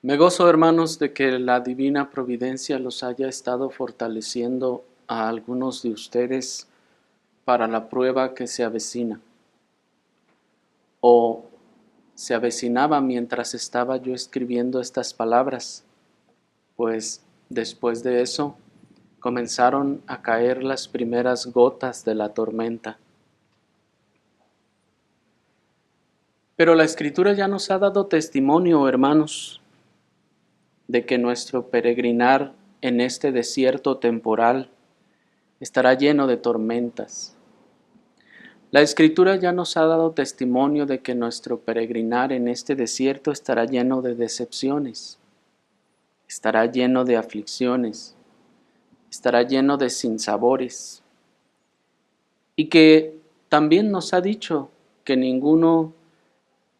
Me gozo, hermanos, de que la divina providencia los haya estado fortaleciendo a algunos de ustedes para la prueba que se avecina, o se avecinaba mientras estaba yo escribiendo estas palabras, pues después de eso comenzaron a caer las primeras gotas de la tormenta. Pero la Escritura ya nos ha dado testimonio, hermanos, de que nuestro peregrinar en este desierto temporal estará lleno de tormentas. La Escritura ya nos ha dado testimonio de que nuestro peregrinar en este desierto estará lleno de decepciones, estará lleno de aflicciones, estará lleno de sinsabores, y que también nos ha dicho que ninguno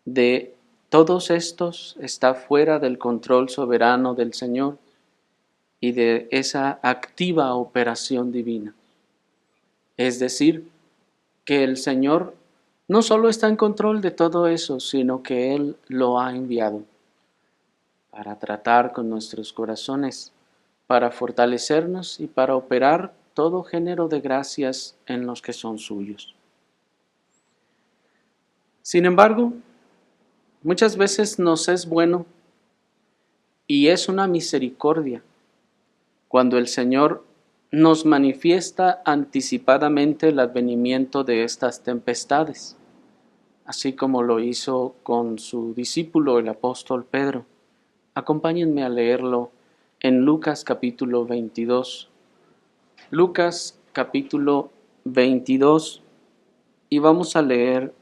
de todos estos está fuera del control soberano del Señor y de esa activa operación divina. Es decir, que el Señor no solo está en control de todo eso, sino que Él lo ha enviado para tratar con nuestros corazones, para fortalecernos y para operar todo género de gracias en los que son suyos. Sin embargo, muchas veces nos es bueno y es una misericordia cuando el Señor nos manifiesta anticipadamente el advenimiento de estas tempestades, así como lo hizo con su discípulo el apóstol Pedro. Acompáñenme a leerlo en Lucas capítulo 22. Lucas capítulo 22, y vamos a leer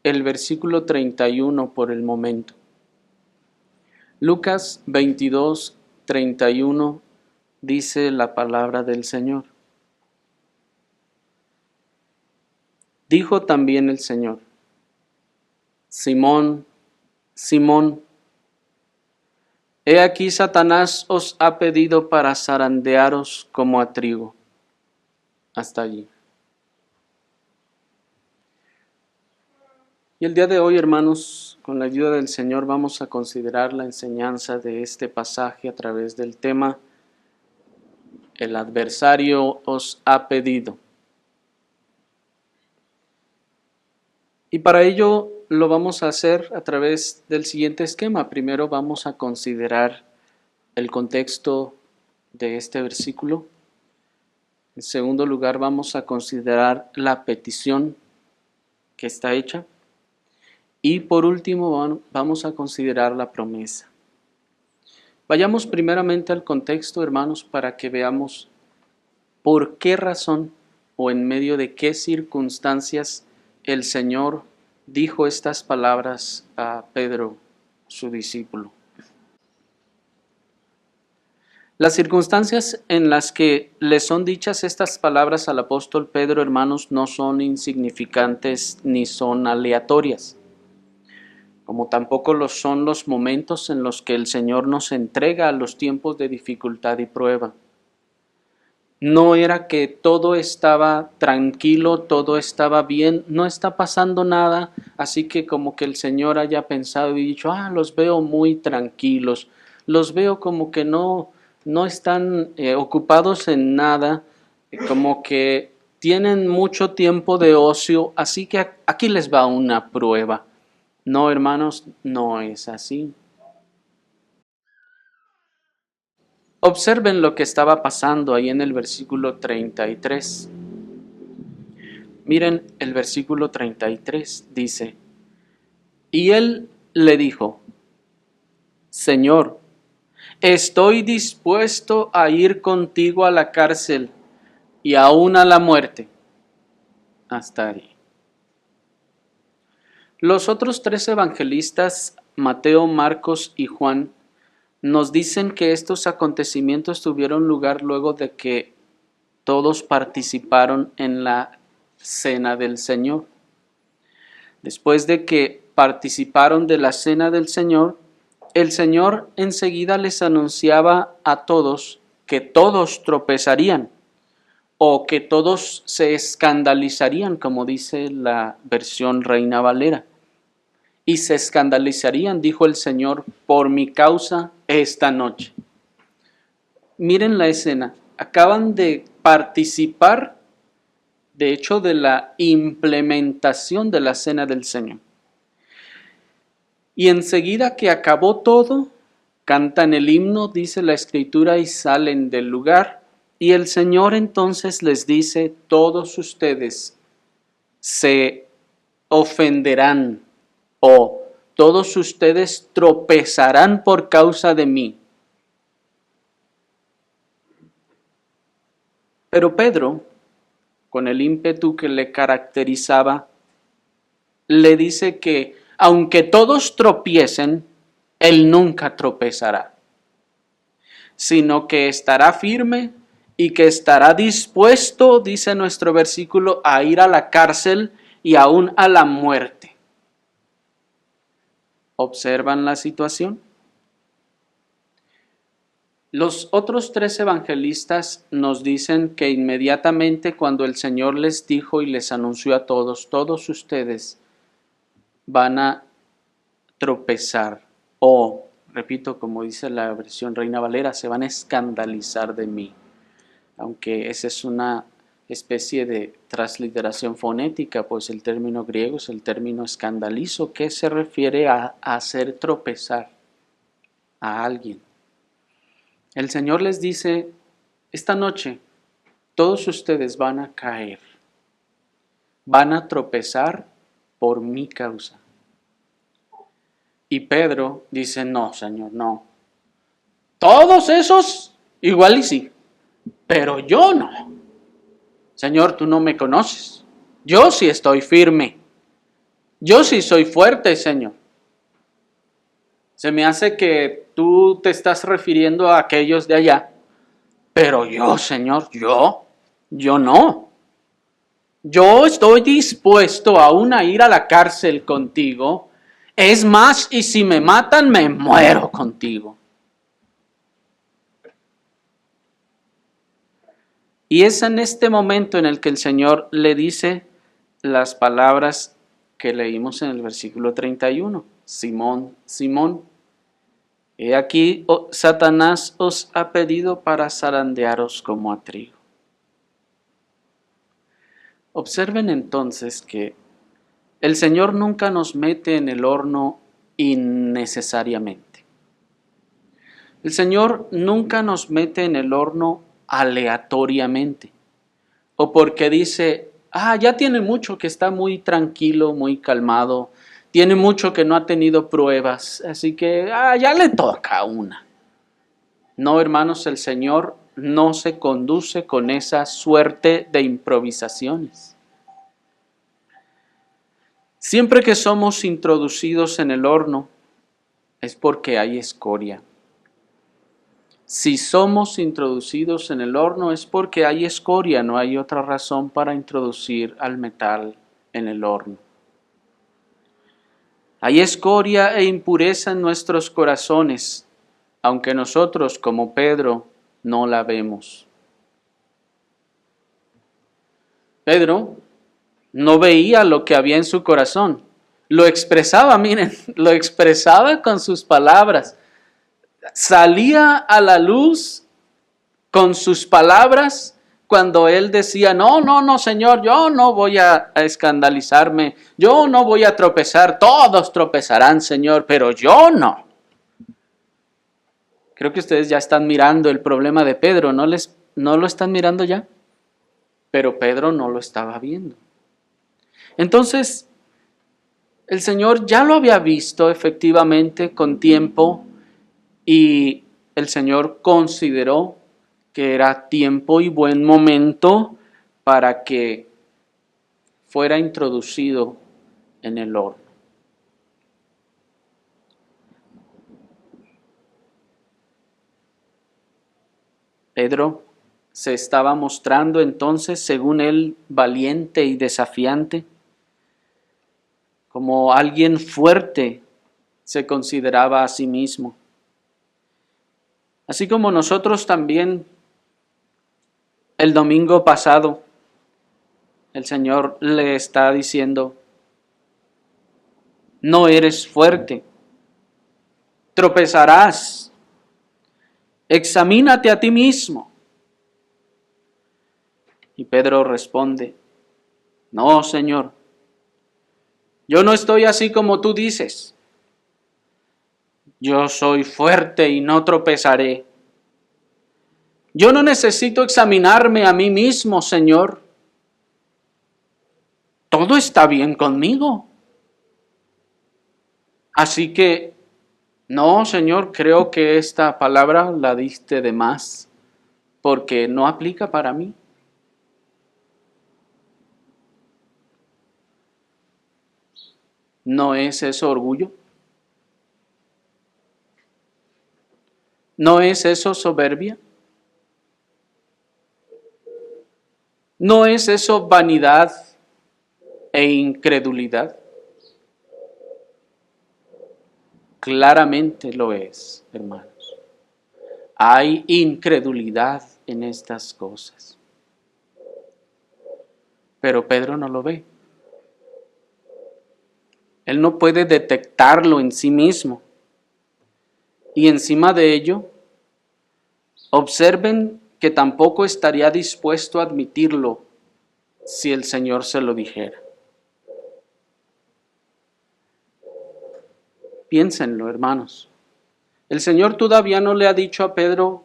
el versículo 31 por el momento. Lucas 22, 31 dice la palabra del Señor. Dijo también el Señor: Simón, Simón, he aquí Satanás os ha pedido para zarandearos como a trigo. Hasta allí. Y el día de hoy, hermanos, con la ayuda del Señor vamos a considerar la enseñanza de este pasaje a través del tema El adversario os ha pedido. Y para ello lo vamos a hacer a través del siguiente esquema. Primero vamos a considerar el contexto de este versículo. En segundo lugar, vamos a considerar la petición que está hecha. Y por último, vamos a considerar la promesa. Vayamos primeramente al contexto, hermanos, para que veamos por qué razón o en medio de qué circunstancias el Señor dijo estas palabras a Pedro, su discípulo. Las circunstancias en las que le son dichas estas palabras al apóstol Pedro, hermanos, no son insignificantes ni son aleatorias, como tampoco lo son los momentos en los que el Señor nos entrega a los tiempos de dificultad y prueba. No era que todo estaba tranquilo, todo estaba bien, no está pasando nada, así que como que el Señor haya pensado y dicho, los veo muy tranquilos, los veo como que no están ocupados en nada, como que tienen mucho tiempo de ocio, así que aquí les va una prueba. No, hermanos, no es así. Observen lo que estaba pasando ahí en el versículo 33. Miren el versículo 33, dice: Y él le dijo: Señor, estoy dispuesto a ir contigo a la cárcel y aún a la muerte. Hasta ahí. Los otros tres evangelistas, Mateo, Marcos y Juan, nos dicen que estos acontecimientos tuvieron lugar luego de que todos participaron en la cena del Señor. Después de que participaron de la cena del Señor, el Señor enseguida les anunciaba a todos que todos tropezarían o que todos se escandalizarían, como dice la versión Reina Valera. y se escandalizarían, dijo el Señor, por mi causa esta noche. Miren la escena, acaban de participar, de hecho, de la implementación de la cena del Señor. Y enseguida que acabó todo, cantan el himno, dice la Escritura, y salen del lugar. Y el Señor entonces les dice, todos ustedes se ofenderán o todos ustedes tropezarán por causa de mí. Pero Pedro, con el ímpetu que le caracterizaba, le dice que aunque todos tropiecen, él nunca tropezará, sino que estará firme y que estará dispuesto, dice nuestro versículo, a ir a la cárcel y aún a la muerte. ¿Observan la situación? Los otros 3 evangelistas nos dicen que inmediatamente cuando el Señor les dijo y les anunció a todos, todos ustedes van a tropezar o, repito, como dice la versión Reina Valera, se van a escandalizar de mí. Aunque esa es una especie de transliteración fonética, pues el término griego es el término escandalizo, que se refiere a hacer tropezar a alguien. El Señor les dice, esta noche todos ustedes van a caer, van a tropezar por mi causa. Y Pedro dice, no, Señor, no. Todos esos, igual y sí, pero yo no. Señor, tú no me conoces. Yo sí estoy firme. Yo sí soy fuerte, Señor. Se me hace que tú te estás refiriendo a aquellos de allá. Pero yo, Señor, yo no. Yo estoy dispuesto aún a ir a la cárcel contigo. Es más, y si me matan, me muero contigo. Y es en este momento en el que el Señor le dice las palabras que leímos en el versículo 31. Simón, Simón, he aquí Satanás os ha pedido para zarandearos como a trigo. Observen entonces que el Señor nunca nos mete en el horno innecesariamente. El Señor nunca nos mete en el horno aleatoriamente. O porque dice, ya tiene mucho que está muy tranquilo, muy calmado, tiene mucho que no ha tenido pruebas, así que ya le toca una. No, hermanos, el Señor no se conduce con esa suerte de improvisaciones. Siempre que somos introducidos en el horno es porque hay escoria. Si somos introducidos en el horno es porque hay escoria, no hay otra razón para introducir al metal en el horno. Hay escoria e impureza en nuestros corazones, aunque nosotros, como Pedro, no la vemos. Pedro no veía lo que había en su corazón. Lo expresaba, miren, lo expresaba con sus palabras. Salía a la luz con sus palabras cuando él decía, no, Señor, yo no voy a escandalizarme, yo no voy a tropezar, todos tropezarán, Señor, pero yo no. Creo que ustedes ya están mirando el problema de Pedro, ¿no lo están mirando ya? Pero Pedro no lo estaba viendo. Entonces, el Señor ya lo había visto efectivamente con tiempo y el Señor consideró que era tiempo y buen momento para que fuera introducido en el horno. Pedro se estaba mostrando entonces, según él, valiente y desafiante, como alguien fuerte se consideraba a sí mismo. Así como nosotros también el domingo pasado, el Señor le está diciendo, no eres fuerte, tropezarás. Examínate a ti mismo. Y Pedro responde, no, Señor, yo no estoy así como tú dices. Yo soy fuerte y no tropezaré. Yo no necesito examinarme a mí mismo, Señor. Todo está bien conmigo. Así que, no, Señor, creo que esta palabra la diste de más, porque no aplica para mí. ¿No es eso orgullo? ¿No es eso soberbia? ¿No es eso vanidad e incredulidad? Claramente lo es, hermanos. Hay incredulidad en estas cosas. Pero Pedro no lo ve. Él no puede detectarlo en sí mismo. Y encima de ello, observen que tampoco estaría dispuesto a admitirlo si el Señor se lo dijera. Piénsenlo, hermanos. El Señor todavía no le ha dicho a Pedro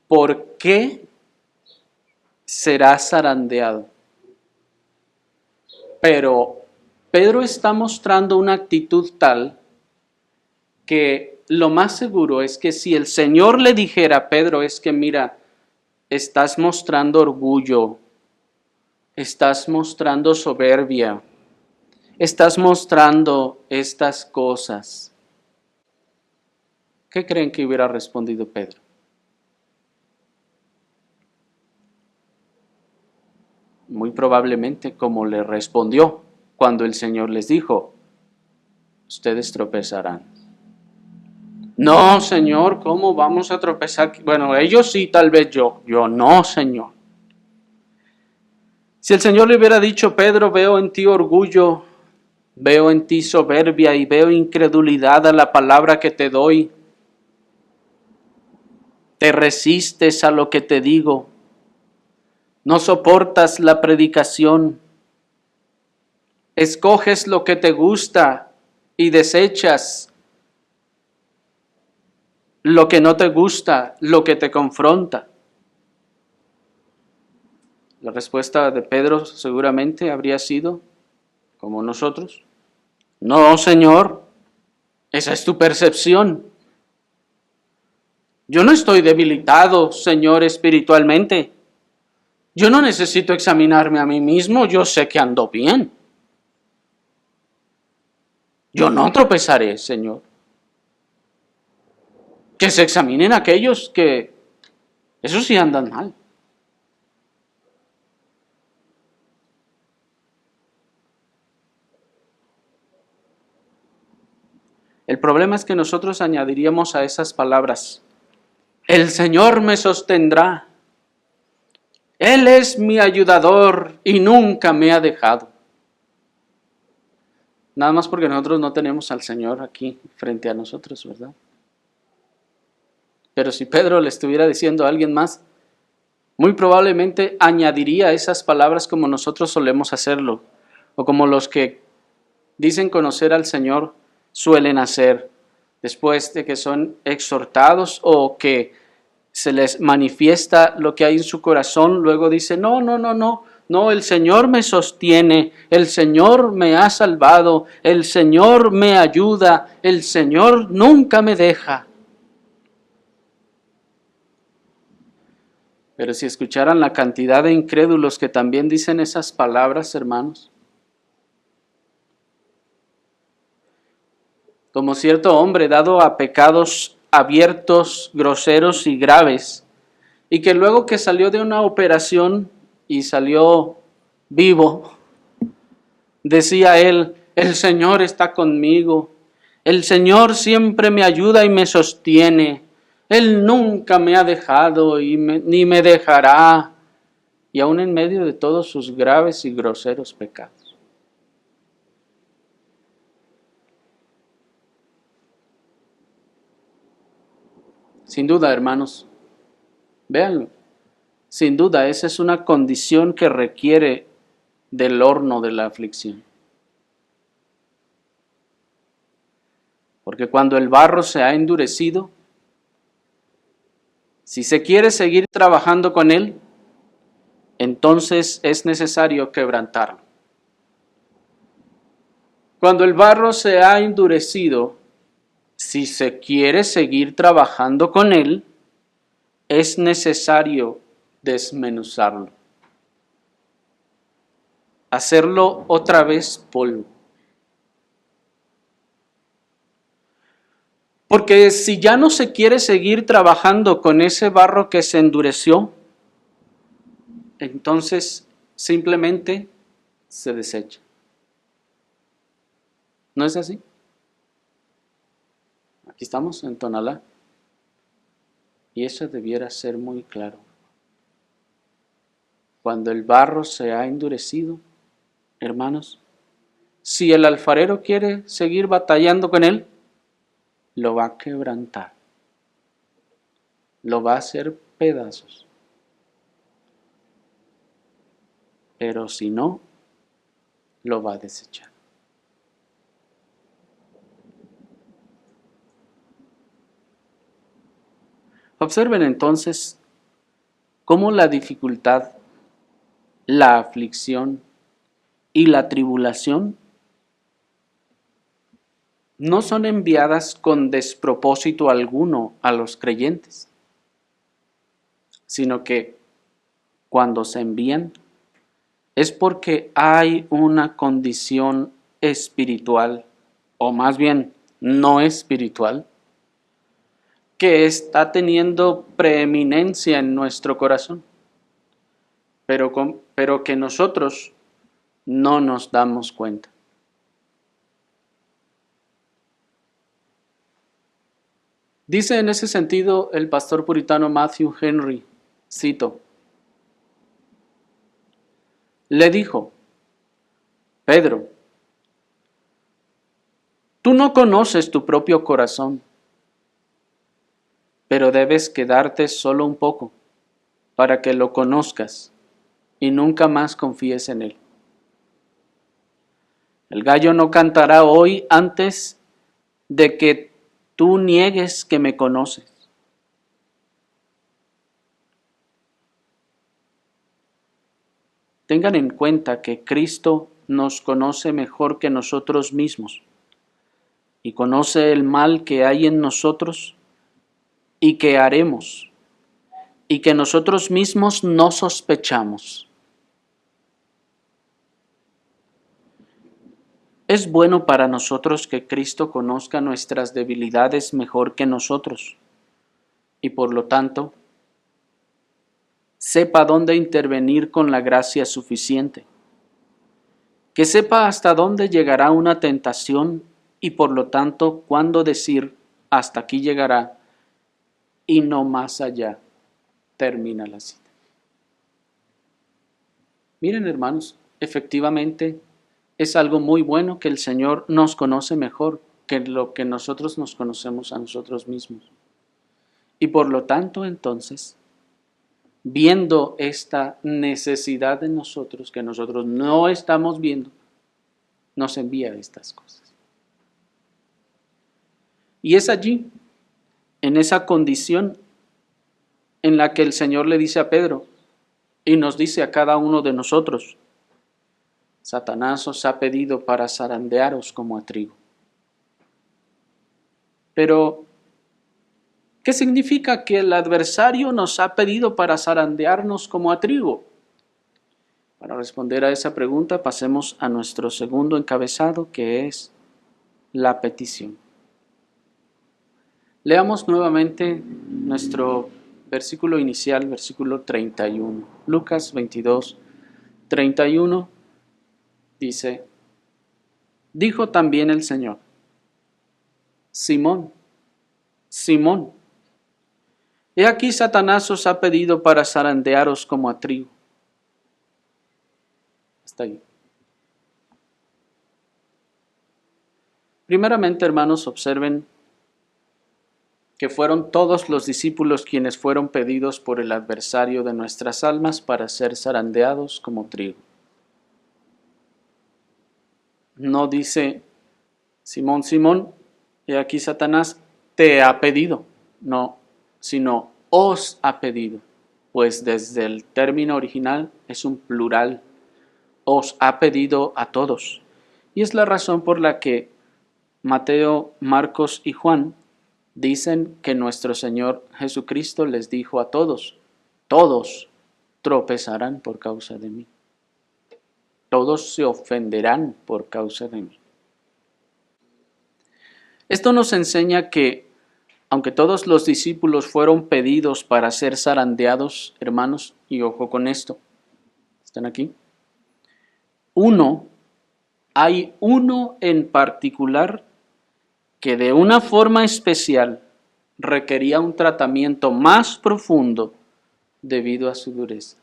por qué será zarandeado. Pero Pedro está mostrando una actitud tal que lo más seguro es que si el Señor le dijera a Pedro es que mira, estás mostrando orgullo, estás mostrando soberbia, estás mostrando estas cosas. ¿Qué creen que hubiera respondido Pedro? Muy probablemente como le respondió cuando el Señor les dijo, ustedes tropezarán. No, Señor, ¿cómo vamos a tropezar? Bueno, ellos sí, tal vez yo no, Señor. Si el Señor le hubiera dicho, Pedro, veo en ti orgullo, veo en ti soberbia y veo incredulidad a la palabra que te doy, te resistes a lo que te digo, no soportas la predicación, escoges lo que te gusta y desechas lo que no te gusta, lo que te confronta. La respuesta de Pedro seguramente habría sido, como nosotros, no, Señor, esa es tu percepción. Yo no estoy debilitado, Señor, espiritualmente. Yo no necesito examinarme a mí mismo, yo sé que ando bien. Yo no tropezaré, Señor. Que se examinen aquellos que, esos sí andan mal. El problema es que nosotros añadiríamos a esas palabras, el Señor me sostendrá, Él es mi ayudador y nunca me ha dejado. Nada más porque nosotros no tenemos al Señor aquí frente a nosotros, ¿verdad? Pero si Pedro le estuviera diciendo a alguien más, muy probablemente añadiría esas palabras como nosotros solemos hacerlo, o como los que dicen conocer al Señor suelen hacer, después de que son exhortados o que se les manifiesta lo que hay en su corazón, luego dice, no, el Señor me sostiene, el Señor me ha salvado, el Señor me ayuda, el Señor nunca me deja. Pero si escucharan la cantidad de incrédulos que también dicen esas palabras, hermanos, como cierto hombre dado a pecados abiertos, groseros y graves, y que luego que salió de una operación y salió vivo, decía él, el Señor está conmigo, el Señor siempre me ayuda y me sostiene, Él nunca me ha dejado ni me dejará, y aún en medio de todos sus graves y groseros pecados. Sin duda, hermanos, véanlo. Sin duda, esa es una condición que requiere del horno de la aflicción. Porque cuando el barro se ha endurecido, si se quiere seguir trabajando con él, entonces es necesario quebrantarlo. Cuando el barro se ha endurecido, si se quiere seguir trabajando con él, es necesario desmenuzarlo, hacerlo otra vez polvo. Porque si ya no se quiere seguir trabajando con ese barro que se endureció, entonces simplemente se desecha. ¿No es así? Aquí estamos en Tonalá. Y eso debiera ser muy claro. Cuando el barro se ha endurecido, hermanos, si el alfarero quiere seguir batallando con él, lo va a quebrantar, lo va a hacer pedazos. Pero si no, lo va a desechar. Observen entonces cómo la dificultad, la aflicción y la tribulación no son enviadas con despropósito alguno a los creyentes, sino que cuando se envían es porque hay una condición espiritual, o más bien no espiritual, que está teniendo preeminencia en nuestro corazón, pero que nosotros no nos damos cuenta. Dice en ese sentido el pastor puritano Matthew Henry, cito, le dijo, Pedro, tú no conoces tu propio corazón, pero debes quedarte solo un poco para que lo conozcas y nunca más confíes en él. El gallo no cantará hoy antes de que tú niegues que me conoces. Tengan en cuenta que Cristo nos conoce mejor que nosotros mismos y conoce el mal que hay en nosotros y que haremos y que nosotros mismos no sospechamos. Es bueno para nosotros que Cristo conozca nuestras debilidades mejor que nosotros y por lo tanto sepa dónde intervenir con la gracia suficiente, que sepa hasta dónde llegará una tentación y por lo tanto cuándo decir hasta aquí llegará y no más allá. Termina la cita. Miren, hermanos, efectivamente es algo muy bueno que el Señor nos conoce mejor que lo que nosotros nos conocemos a nosotros mismos. Y por lo tanto, entonces, viendo esta necesidad de nosotros que nosotros no estamos viendo, nos envía estas cosas. Y es allí, en esa condición, en la que el Señor le dice a Pedro y nos dice a cada uno de nosotros, Satanás os ha pedido para zarandearos como a trigo. Pero, ¿qué significa que el adversario nos ha pedido para zarandearnos como a trigo? Para responder a esa pregunta, pasemos a nuestro segundo encabezado, que es la petición. Leamos nuevamente nuestro versículo inicial, versículo 31. Lucas 22, 31 dice, dijo también el Señor, Simón, Simón, he aquí Satanás os ha pedido para zarandearos como a trigo. Hasta ahí. Primeramente, hermanos, observen que fueron todos los discípulos quienes fueron pedidos por el adversario de nuestras almas para ser zarandeados como trigo. No dice, Simón, Simón, y aquí Satanás te ha pedido, no, sino os ha pedido, pues desde el término original es un plural, os ha pedido a todos. Y es la razón por la que Mateo, Marcos y Juan dicen que nuestro Señor Jesucristo les dijo a todos, todos tropezarán por causa de mí, todos se ofenderán por causa de mí. Esto nos enseña que, aunque todos los discípulos fueron pedidos para ser zarandeados, hermanos, y ojo con esto, ¿están aquí? Hay uno en particular que de una forma especial requería un tratamiento más profundo debido a su dureza.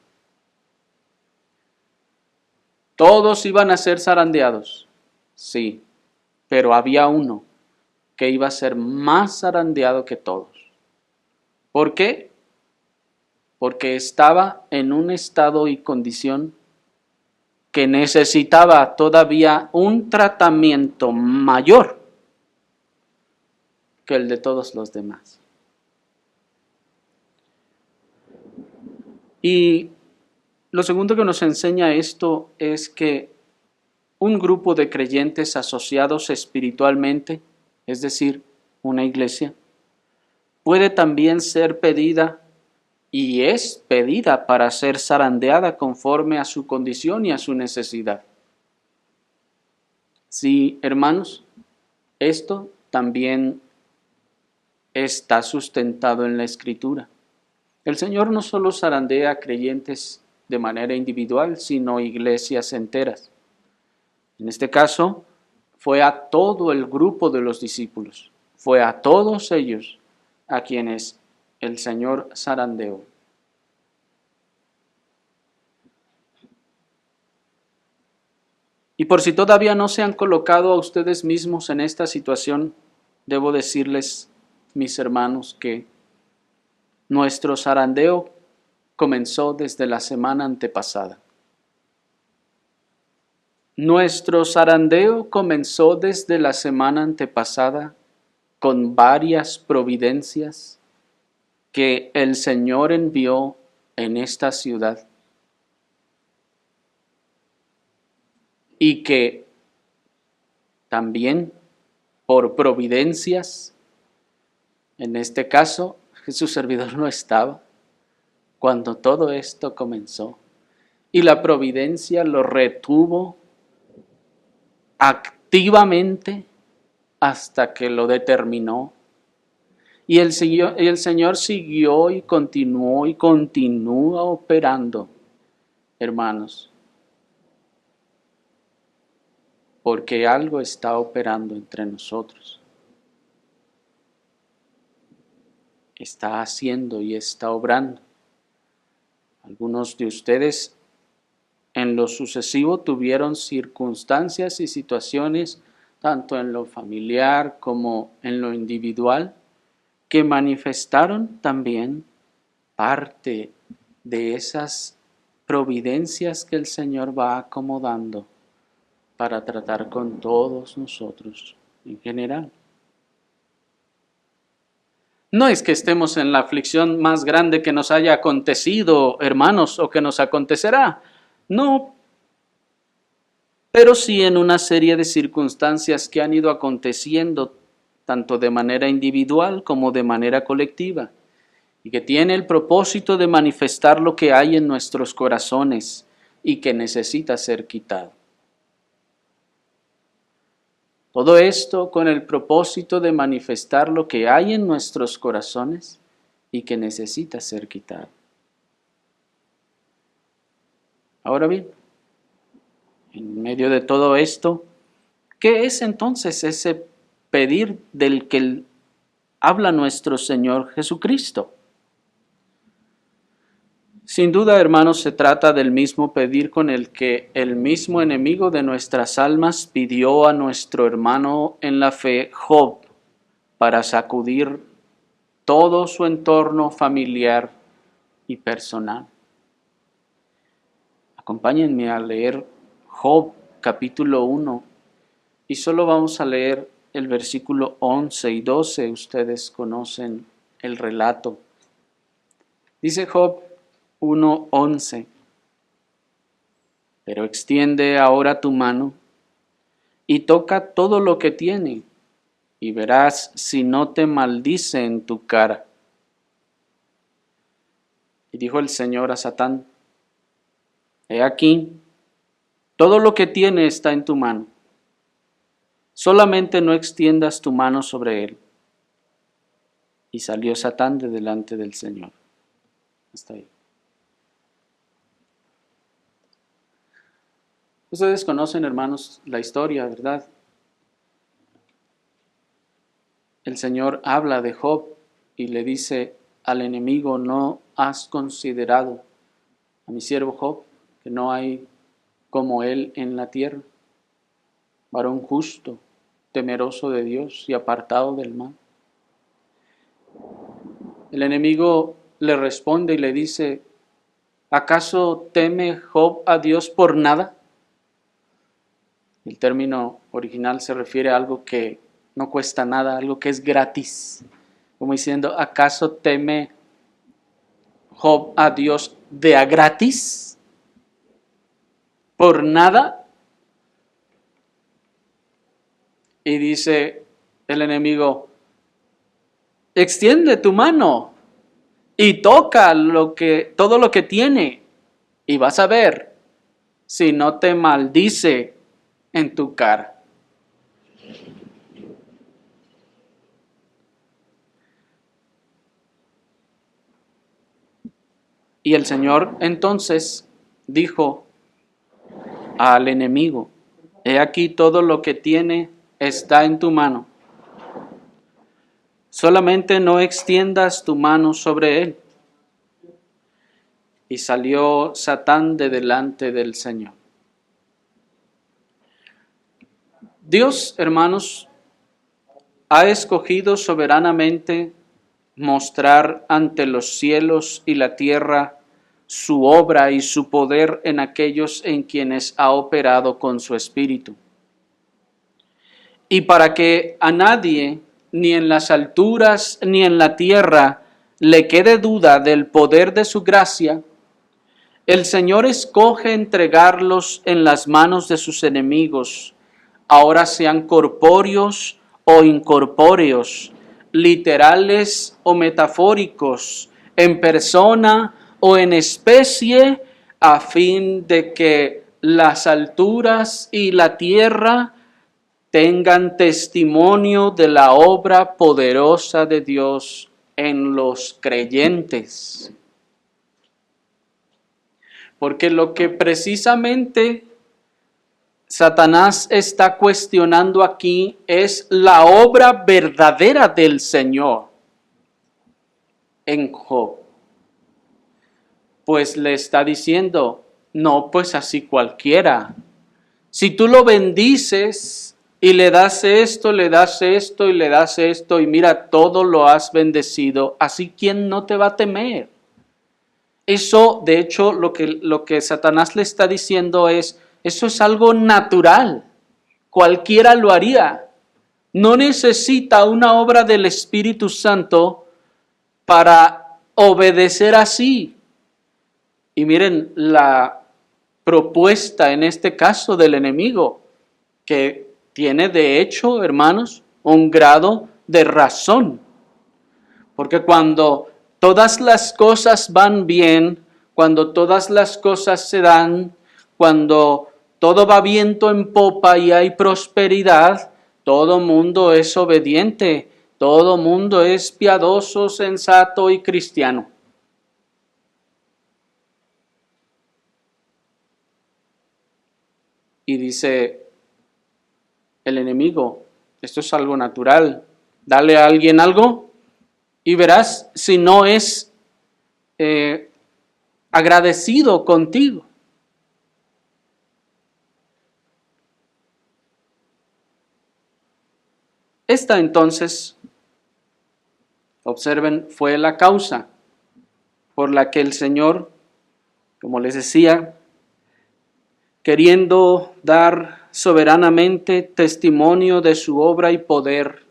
Todos iban a ser zarandeados, sí, pero había uno que iba a ser más zarandeado que todos. ¿Por qué? Porque estaba en un estado y condición que necesitaba todavía un tratamiento mayor que el de todos los demás. Y lo segundo que nos enseña esto es que un grupo de creyentes asociados espiritualmente, es decir, una iglesia, puede también ser pedida y es pedida para ser zarandeada conforme a su condición y a su necesidad. Sí, hermanos, esto también está sustentado en la Escritura. El Señor no solo zarandea a creyentes de manera individual, sino iglesias enteras. En este caso, fue a todo el grupo de los discípulos, fue a todos ellos a quienes el Señor zarandeó. Y por si todavía no se han colocado a ustedes mismos en esta situación, debo decirles, mis hermanos, que nuestro zarandeo comenzó desde la semana antepasada. Nuestro zarandeo comenzó desde la semana antepasada con varias providencias que el Señor envió en esta ciudad y que también por providencias, en este caso, su servidor no estaba cuando todo esto comenzó y la providencia lo retuvo activamente hasta que lo determinó. Y el Señor siguió y continúa operando, hermanos, porque algo está operando entre nosotros. Está haciendo y está obrando. Algunos de ustedes en lo sucesivo tuvieron circunstancias y situaciones, tanto en lo familiar como en lo individual, que manifestaron también parte de esas providencias que el Señor va acomodando para tratar con todos nosotros en general. No es que estemos en la aflicción más grande que nos haya acontecido, hermanos, o que nos acontecerá. No, pero sí en una serie de circunstancias que han ido aconteciendo tanto de manera individual como de manera colectiva, y que tiene el propósito de manifestar lo que hay en nuestros corazones y que necesita ser quitado. Todo esto con el propósito de manifestar lo que hay en nuestros corazones y que necesita ser quitado. Ahora bien, en medio de todo esto, ¿qué es entonces ese pedir del que habla nuestro Señor Jesucristo? Sin duda, hermanos, se trata del mismo pedir con el que el mismo enemigo de nuestras almas pidió a nuestro hermano en la fe, Job, para sacudir todo su entorno familiar y personal. Acompáñenme a leer Job capítulo 1 y solo vamos a leer el versículo 11 y 12. Ustedes conocen el relato. Dice Job 1:11: Pero extiende ahora tu mano y toca todo lo que tiene, y verás si no te maldice en tu cara. Y dijo el Señor a Satán: He aquí, todo lo que tiene está en tu mano. Solamente no extiendas tu mano sobre él. Y salió Satán de delante del Señor. Hasta ahí. Ustedes conocen, hermanos, la historia, ¿verdad? El Señor habla de Job y le dice al enemigo: ¿no has considerado a mi siervo Job, que no hay como él en la tierra? Varón justo, temeroso de Dios y apartado del mal. El enemigo le responde y le dice: ¿acaso teme Job a Dios por nada? El término original se refiere a algo que no cuesta nada, algo que es gratis. Como diciendo: ¿acaso teme Job a Dios de a gratis? ¿Por nada? Y dice el enemigo: extiende tu mano y toca todo lo que tiene, y vas a ver si no te maldice en tu cara. Y el Señor entonces dijo al enemigo: he aquí, todo lo que tiene está en tu mano. Solamente no extiendas tu mano sobre él. Y salió Satán de delante del Señor. Dios, hermanos, ha escogido soberanamente mostrar ante los cielos y la tierra su obra y su poder en aquellos en quienes ha operado con su Espíritu. Y para que a nadie, ni en las alturas ni en la tierra, le quede duda del poder de su gracia, el Señor escoge entregarlos en las manos de sus enemigos, ahora sean corpóreos o incorpóreos, literales o metafóricos, en persona o en especie, a fin de que las alturas y la tierra tengan testimonio de la obra poderosa de Dios en los creyentes. Porque lo que precisamente Satanás está cuestionando aquí es la obra verdadera del Señor en Job. Pues le está diciendo: no, pues así cualquiera. Si tú lo bendices y le das esto, le das esto y le das esto, y mira, todo lo has bendecido, así ¿quién no te va a temer? Eso, de hecho, lo que Satanás le está diciendo es: eso es algo natural, cualquiera lo haría. No necesita una obra del Espíritu Santo para obedecer así. Y miren la propuesta en este caso del enemigo, que tiene de hecho, hermanos, un grado de razón. Porque cuando todas las cosas van bien, cuando todas las cosas se dan, cuando todo va viento en popa y hay prosperidad, todo mundo es obediente, todo mundo es piadoso, sensato y cristiano. Y dice el enemigo: esto es algo natural, dale a alguien algo y verás si no es agradecido contigo. Esta entonces Observen, fue la causa por la que el Señor, como les decía, queriendo dar soberanamente testimonio de su obra y poder,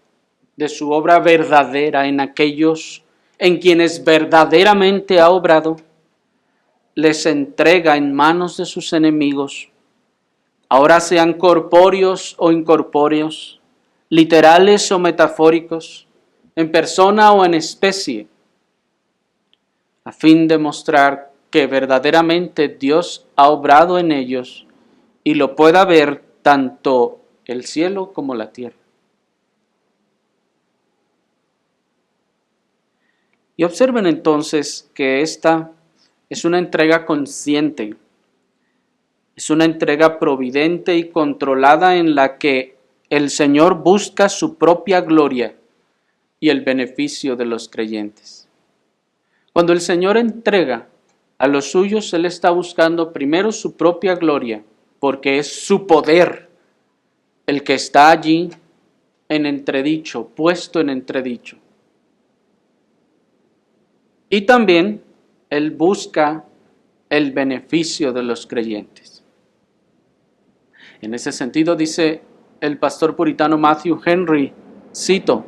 de su obra verdadera en aquellos en quienes verdaderamente ha obrado, les entrega en manos de sus enemigos, ahora sean corpóreos o incorpóreos, literales o metafóricos, en persona o en especie, a fin de mostrar que verdaderamente Dios ha obrado en ellos y lo pueda ver tanto el cielo como la tierra. Y observen entonces que esta es una entrega consciente, es una entrega providente y controlada en la que el Señor busca su propia gloria y el beneficio de los creyentes. Cuando el Señor entrega a los suyos, Él está buscando primero su propia gloria, porque es su poder el que está allí en entredicho, puesto en entredicho. Y también Él busca el beneficio de los creyentes. En ese sentido dice el pastor puritano Matthew Henry, cito: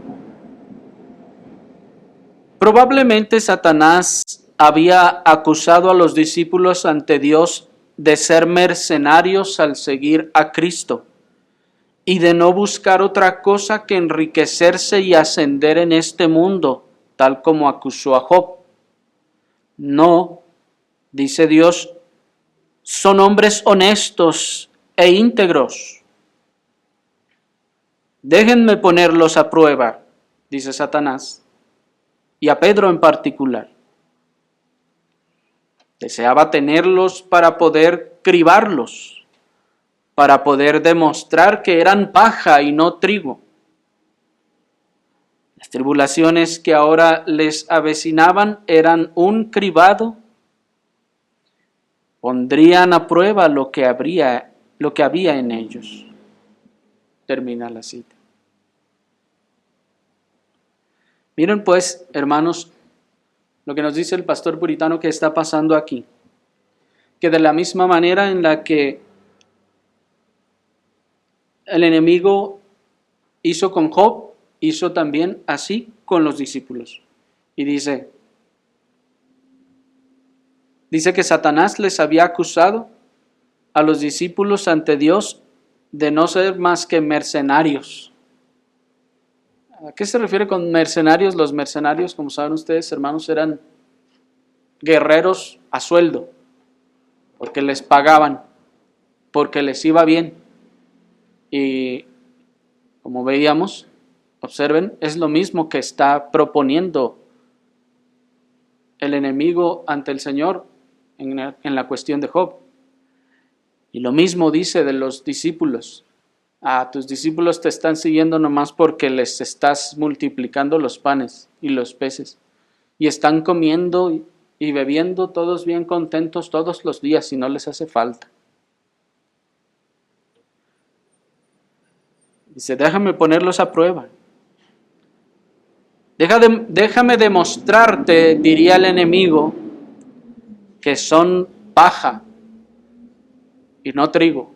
probablemente Satanás había acusado a los discípulos ante Dios de ser mercenarios al seguir a Cristo y de no buscar otra cosa que enriquecerse y ascender en este mundo, tal como acusó a Job. No, dice Dios, son hombres honestos e íntegros. Déjenme ponerlos a prueba, dice Satanás, y a Pedro en particular. Deseaba tenerlos para poder cribarlos, para poder demostrar que eran paja y no trigo. Las tribulaciones que ahora les avecinaban eran un cribado. Pondrían a prueba lo que había en ellos. Termina la cita. Miren pues, hermanos, lo que nos dice el pastor puritano que está pasando aquí. Que de la misma manera en la que el enemigo hizo con Job, hizo también así con los discípulos. Y dice que Satanás les había acusado a los discípulos ante Dios de no ser más que mercenarios. ¿A qué se refiere con mercenarios? Los mercenarios, como saben ustedes, hermanos, eran guerreros a sueldo, porque les pagaban, porque les iba bien. Y como veíamos, observen, es lo mismo que está proponiendo el enemigo ante el Señor en la cuestión de Job. Y lo mismo dice de los discípulos. Tus discípulos te están siguiendo nomás porque les estás multiplicando los panes y los peces. Y están comiendo y bebiendo todos bien contentos todos los días y no les hace falta. Dice, déjame ponerlos a prueba. Déjame demostrarte, diría el enemigo, que son paja y no trigo,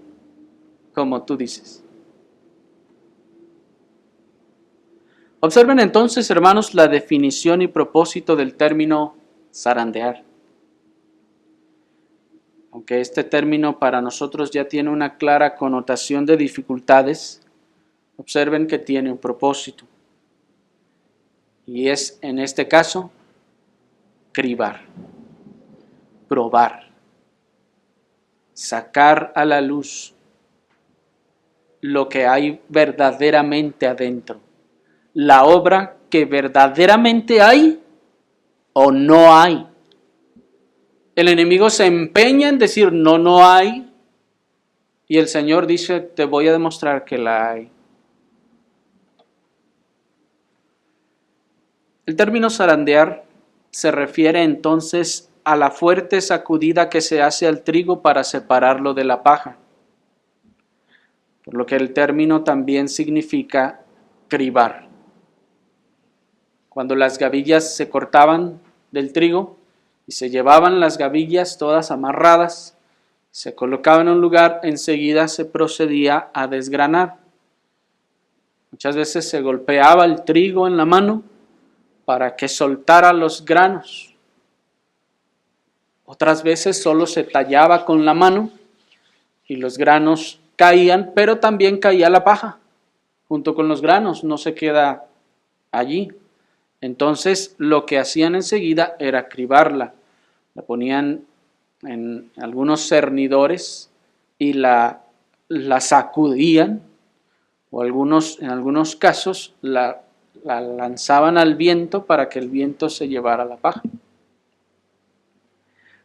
como tú dices. Observen entonces, hermanos, la definición y propósito del término zarandear. Aunque este término para nosotros ya tiene una clara connotación de dificultades, observen que tiene un propósito. Y es, en este caso, cribar, probar, sacar a la luz lo que hay verdaderamente adentro. La obra que verdaderamente hay o no hay. El enemigo se empeña en decir no hay, y el Señor dice, te voy a demostrar que la hay. El término zarandear se refiere entonces a la fuerte sacudida que se hace al trigo para separarlo de la paja, por lo que el término también significa cribar. cuando las gavillas se cortaban del trigo y se llevaban las gavillas todas amarradas, se colocaban en un lugar, enseguida se procedía a desgranar. Muchas veces se golpeaba el trigo en la mano para que soltara los granos. Otras veces solo se tallaba con la mano y los granos caían, pero también caía la paja junto con los granos, no se queda allí. Entonces lo que hacían enseguida era cribarla. La ponían en algunos cernidores y la sacudían, o en algunos casos la lanzaban al viento para que el viento se llevara la paja.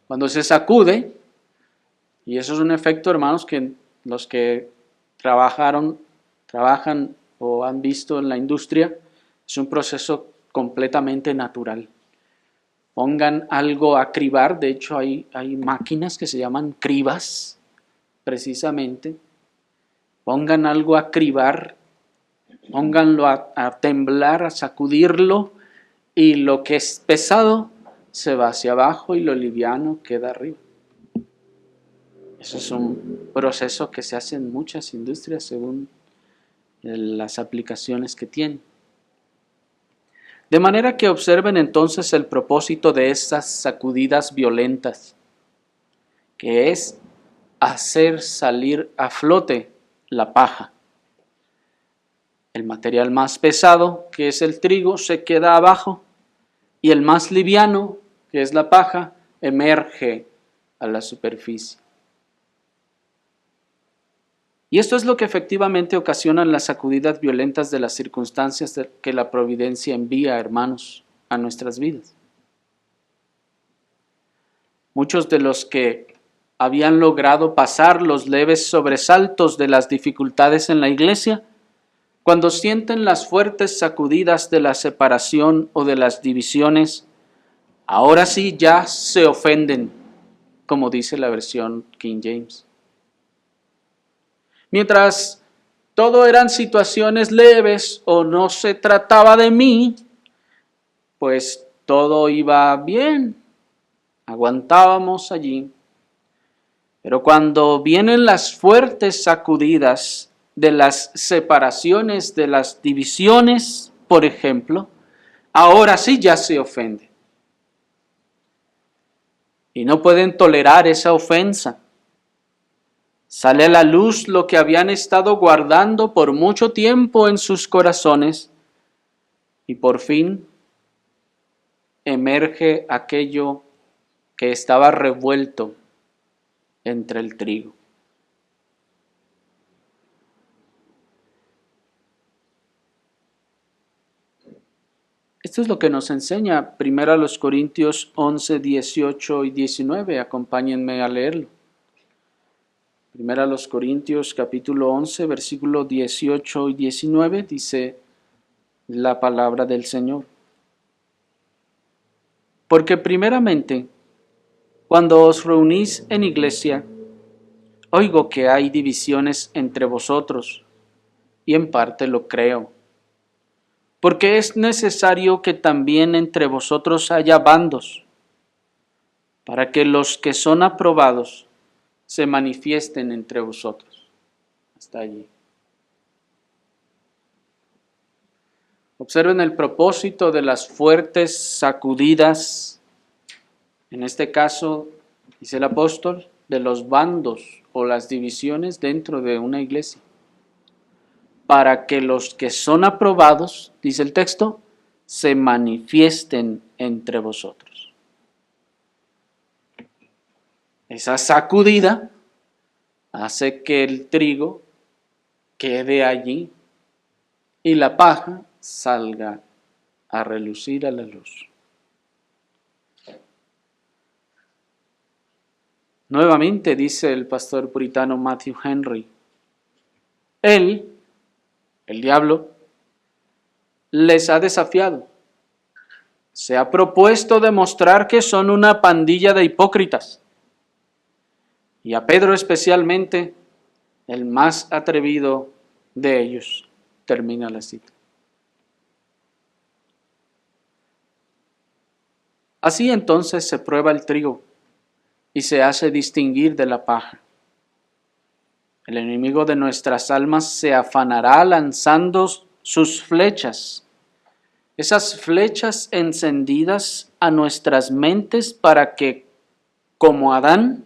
Cuando se sacude, y eso es un efecto, hermanos, que los que trabajan o han visto en la industria, es un proceso completamente natural. Pongan algo a cribar, de hecho hay máquinas que se llaman cribas, precisamente. Pongan algo a cribar, pónganlo a temblar, a sacudirlo, y lo que es pesado se va hacia abajo y lo liviano queda arriba. Eso es un proceso que se hace en muchas industrias según las aplicaciones que tienen. De manera que observen entonces el propósito de estas sacudidas violentas, que es hacer salir a flote la paja. El material más pesado, que es el trigo, se queda abajo, y el más liviano, que es la paja, emerge a la superficie. Y esto es lo que efectivamente ocasionan las sacudidas violentas de las circunstancias que la providencia envía, hermanos, a nuestras vidas. Muchos de los que habían logrado pasar los leves sobresaltos de las dificultades en la iglesia, cuando sienten las fuertes sacudidas de la separación o de las divisiones, ahora sí ya se ofenden, como dice la versión King James. Mientras todo eran situaciones leves o no se trataba de mí, pues todo iba bien, aguantábamos allí. Pero cuando vienen las fuertes sacudidas de las separaciones, de las divisiones, por ejemplo, ahora sí ya se ofende. Y no pueden tolerar esa ofensa. Sale a la luz lo que habían estado guardando por mucho tiempo en sus corazones y por fin emerge aquello que estaba revuelto entre el trigo. Esto es lo que nos enseña 1 Corintios 11, 18 y 19. Acompáñenme a leerlo. 1 Corintios capítulo 11, versículo 18 y 19 dice la palabra del Señor. Porque primeramente, cuando os reunís en iglesia, oigo que hay divisiones entre vosotros, y en parte lo creo. Porque es necesario que también entre vosotros haya bandos, para que los que son aprobados se manifiesten entre vosotros. Hasta allí. Observen el propósito de las fuertes sacudidas, en este caso, dice el apóstol, de los bandos o las divisiones dentro de una iglesia. Para que los que son aprobados, dice el texto, se manifiesten entre vosotros. Esa sacudida hace que el trigo quede allí y la paja salga a relucir a la luz. Nuevamente dice el pastor puritano Matthew Henry, él, el diablo, les ha desafiado. Se ha propuesto demostrar que son una pandilla de hipócritas. Y a Pedro especialmente, el más atrevido de ellos. Termina la cita. Así entonces se prueba el trigo y se hace distinguir de la paja. El enemigo de nuestras almas se afanará lanzando sus flechas, esas flechas encendidas a nuestras mentes para que, como Adán,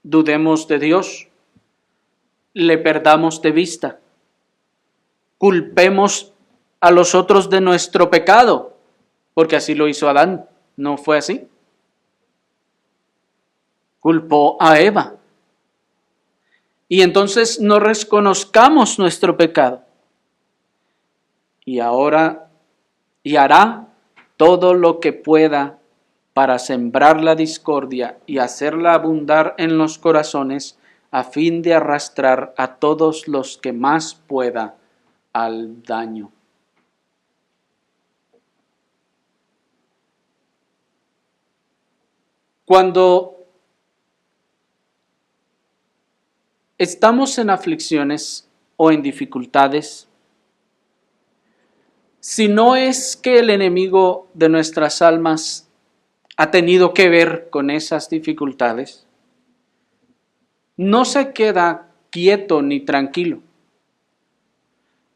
dudemos de Dios, le perdamos de vista, culpemos a los otros de nuestro pecado, porque así lo hizo Adán, ¿no fue así? Culpó a Eva. Y entonces no reconozcamos nuestro pecado. Y ahora, y hará todo lo que pueda para sembrar la discordia y hacerla abundar en los corazones, a fin de arrastrar a todos los que más pueda al daño. Cuando estamos en aflicciones o en dificultades, si no es que el enemigo de nuestras almas ha tenido que ver con esas dificultades, no se queda quieto ni tranquilo.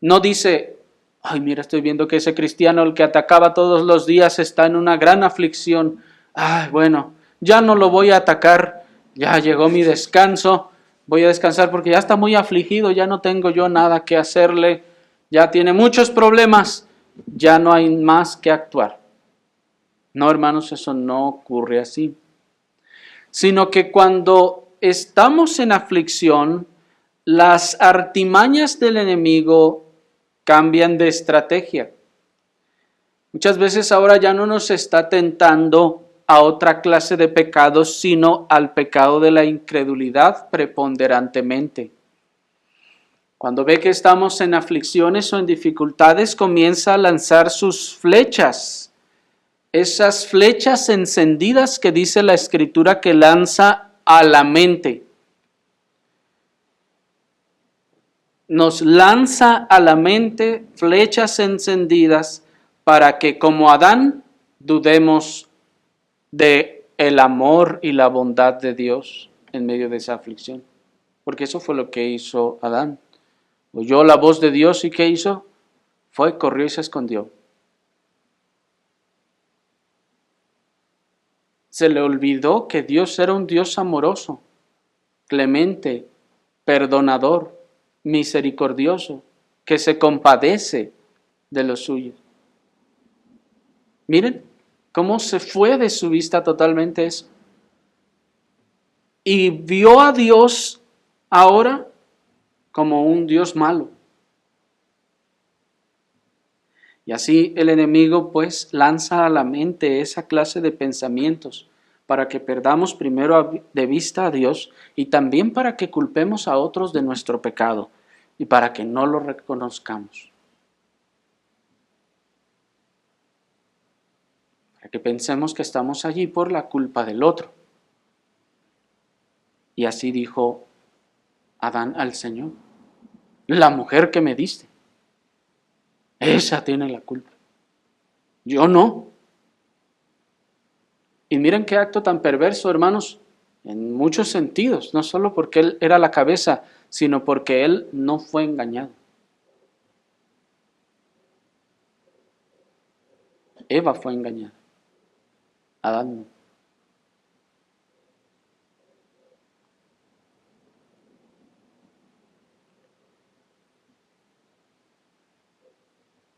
No dice, ay, mira, estoy viendo que ese cristiano, el que atacaba todos los días, está en una gran aflicción. Ay, bueno, ya no lo voy a atacar, ya llegó mi descanso, voy a descansar porque ya está muy afligido, ya no tengo yo nada que hacerle, ya tiene muchos problemas, ya no hay más que actuar. No, hermanos, eso no ocurre así. Sino que cuando estamos en aflicción, las artimañas del enemigo cambian de estrategia. Muchas veces ahora ya no nos está tentando a otra clase de pecados, sino al pecado de la incredulidad preponderantemente. Cuando ve que estamos en aflicciones o en dificultades, comienza a lanzar sus flechas. Esas flechas encendidas que dice la Escritura que lanza a la mente. Nos lanza a la mente flechas encendidas para que, como Adán, dudemos de el amor y la bondad de Dios en medio de esa aflicción. Porque eso fue lo que hizo Adán. Oyó la voz de Dios y ¿qué hizo? Fue, corrió y se escondió. Se le olvidó que Dios era un Dios amoroso, clemente, perdonador, misericordioso, que se compadece de los suyos. Miren cómo se fue de su vista totalmente eso. Y vio a Dios ahora como un Dios malo. Y así el enemigo pues lanza a la mente esa clase de pensamientos para que perdamos primero de vista a Dios y también para que culpemos a otros de nuestro pecado y para que no lo reconozcamos. Para que pensemos que estamos allí por la culpa del otro. Y así dijo Adán al Señor: la mujer que me diste, esa tiene la culpa. Yo no. Y miren qué acto tan perverso, hermanos, en muchos sentidos, no solo porque él era la cabeza, sino porque él no fue engañado. Eva fue engañada, Adán no.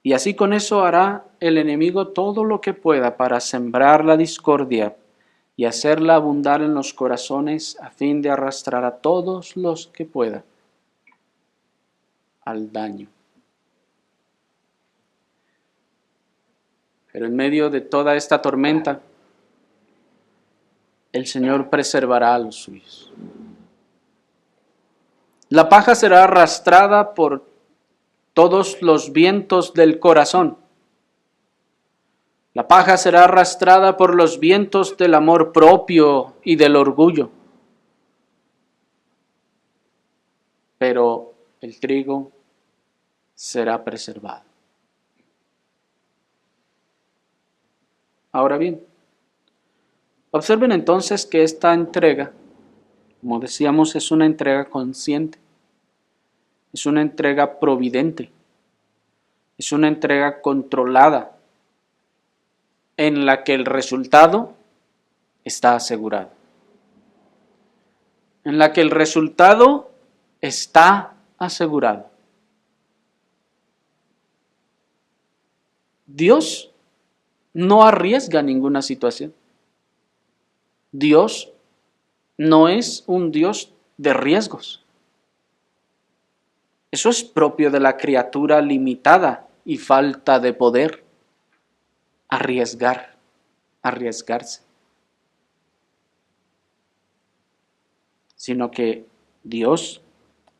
Y así con eso hará el enemigo todo lo que pueda para sembrar la discordia y hacerla abundar en los corazones a fin de arrastrar a todos los que pueda al daño. Pero en medio de toda esta tormenta, el Señor preservará a los suyos. La paja será arrastrada por todos los vientos del corazón. La paja será arrastrada por los vientos del amor propio y del orgullo. Pero el trigo será preservado. Ahora bien, Observen entonces que esta entrega, como decíamos, es una entrega consciente, es una entrega providente, es una entrega controlada, en la que el resultado está asegurado, en la que el resultado está asegurado. Dios no arriesga ninguna situación. Dios no es un Dios de riesgos. Eso es propio de la criatura limitada y falta de poder. Arriesgarse. Sino que Dios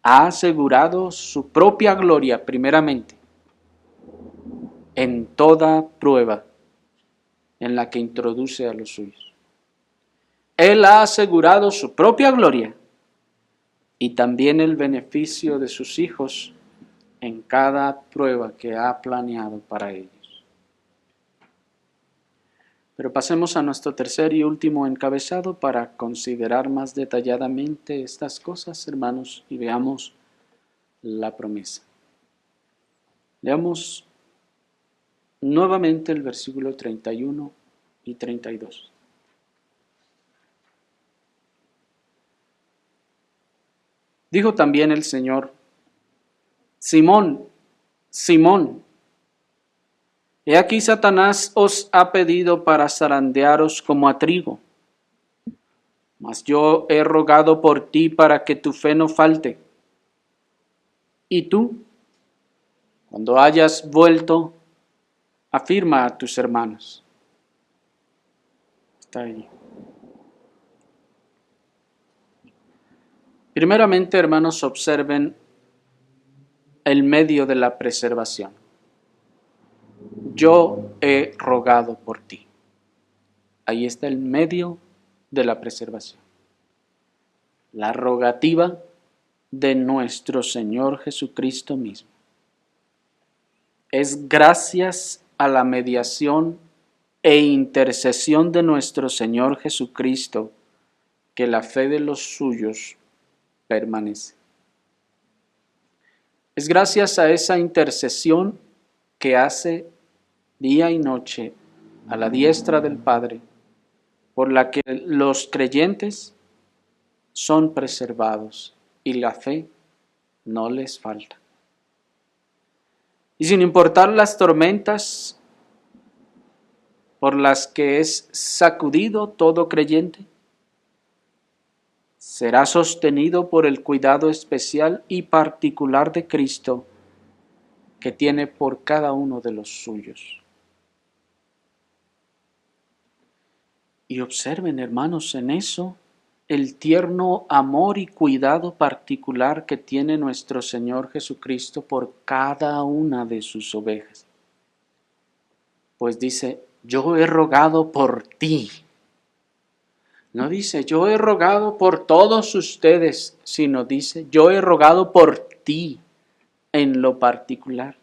ha asegurado su propia gloria primeramente en toda prueba en la que introduce a los suyos. Él ha asegurado su propia gloria y también el beneficio de sus hijos en cada prueba que ha planeado para ellos. Pero pasemos a nuestro tercer y último encabezado para considerar más detalladamente estas cosas, hermanos, y veamos la promesa. Leamos nuevamente el versículo 31 y 32. Dijo también el Señor: Simón, Simón, he aquí Satanás os ha pedido para zarandearos como a trigo, mas yo he rogado por ti para que tu fe no falte. Y tú, cuando hayas vuelto, afirma a tus hermanos. Está ahí. Primeramente, hermanos, observen el medio de la preservación. Yo he rogado por ti. Ahí está el medio de la preservación. La rogativa de nuestro Señor Jesucristo mismo. Es gracias a la mediación e intercesión de nuestro Señor Jesucristo que la fe de los suyos permanece. Es gracias a esa intercesión que hace día y noche a la diestra del Padre, por la que los creyentes son preservados y la fe no les falta. Y sin importar las tormentas por las que es sacudido todo creyente, será sostenido por el cuidado especial y particular de Cristo que tiene por cada uno de los suyos. Y observen, hermanos, en eso el tierno amor y cuidado particular que tiene nuestro Señor Jesucristo por cada una de sus ovejas. Pues dice: yo he rogado por ti. No dice: yo he rogado por todos ustedes, sino dice: yo he rogado por ti en lo particular.